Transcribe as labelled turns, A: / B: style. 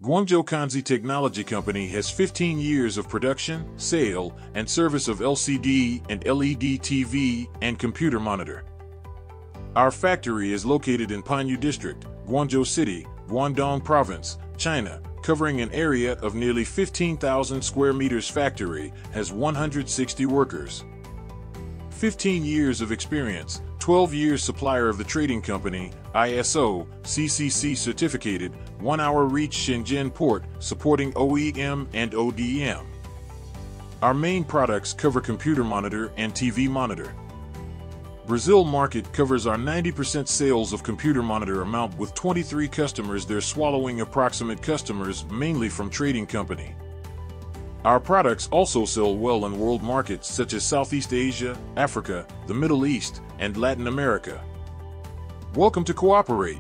A: Guangzhou Konzhi Technology Company has 15 years of production, sale, and service of LCD and LED TV and computer monitor. Our factory is located in Panyu District, Guangzhou City, Guangdong Province, China, covering an area of nearly 15,000 square meters. Factory has 160 workers. 15 years of experience, 12 years supplier of the trading company, ISO, CCC certificated, 1 hour reach Shenzhen port, supporting OEM and ODM. Our main products cover computer monitor and TV monitor. Brazil market covers our 90% sales of computer monitor amount with 23 customers. They're swallowing approximate customers mainly from trading company. Our products also sell well in world markets such as Southeast Asia, Africa, the Middle East, and Latin America. Welcome to cooperate.